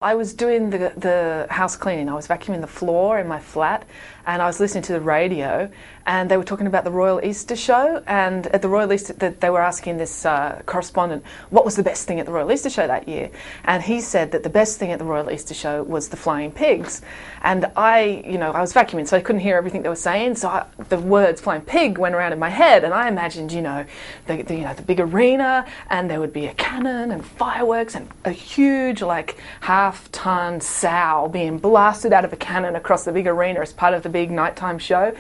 I was doing the house cleaning. I was vacuuming the floor in my flat, and I was listening to the radio, and they were talking about the Royal Easter Show. And at the Royal Easter, they were asking this correspondent what was the best thing at the Royal Easter Show that year, and he said that the best thing at the Royal Easter Show was the flying pigs. And I was vacuuming, so I couldn't hear everything they were saying. So the words "flying pig" went around in my head, and I imagined, the big arena, and there would be a cannon and fireworks and a huge, like, half-ton sow being blasted out of a cannon across the big arena as part of the big nighttime show.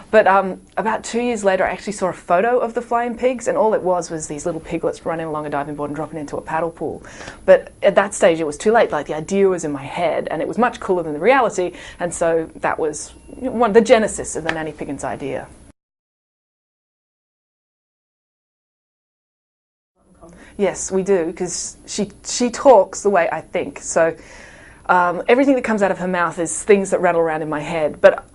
But about 2 years later, I actually saw a photo of the flying pigs, and all it was these little piglets running along a diving board and dropping into a paddle pool. But at that stage, it was too late. Like, the idea was in my head, and it was much cooler than the reality, and so that was the genesis of the Nanny Piggins idea. Yes, we do, because she talks the way I think. So everything that comes out of her mouth is things that rattle around in my head. But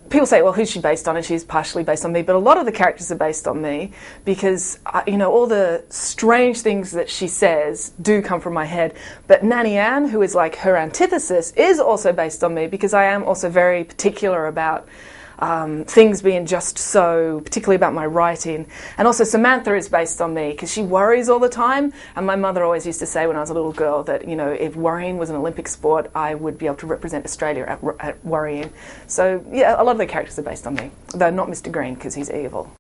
people say, well, who's she based on? And she's partially based on me. But a lot of the characters are based on me because, all the strange things that she says do come from my head. But Nanny Ann, who is like her antithesis, is also based on me because I am also very particular about things being just so, particularly about my writing. And also Samantha is based on me because she worries all the time, and my mother always used to say when I was a little girl that if worrying was an Olympic sport, I would be able to represent Australia at worrying. So yeah, a lot of the characters are based on me, though not Mr. Green because he's evil.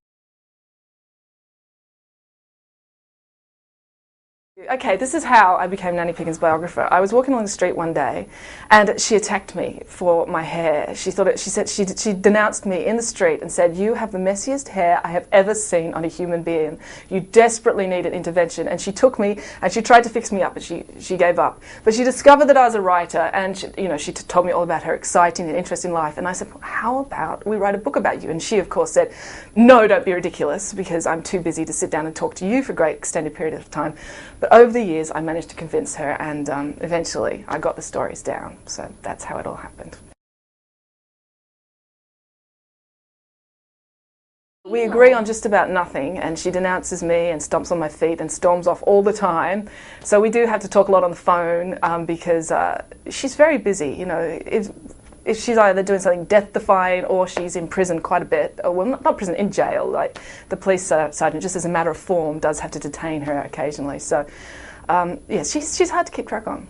Okay, this is how I became Nanny Piggins' biographer. I was walking along the street one day, and she attacked me for my hair. She denounced me in the street and said, "You have the messiest hair I have ever seen on a human being. You desperately need an intervention." And she took me and she tried to fix me up, and she gave up. But she discovered that I was a writer, and she told me all about her exciting and interesting life. And I said, "How about we write a book about you?" And she, of course, said, "No, don't be ridiculous, because I'm too busy to sit down and talk to you for a great extended period of time." But over the years, I managed to convince her, and eventually I got the stories down. So that's how it all happened. We agree on just about nothing, and she denounces me and stomps on my feet and storms off all the time. So we do have to talk a lot on the phone because she's very busy. If she's either doing something death-defying or she's in prison quite a bit, or, well, not prison, in jail, like the police sergeant, just as a matter of form, does have to detain her occasionally. So, yeah, she's hard to keep track on.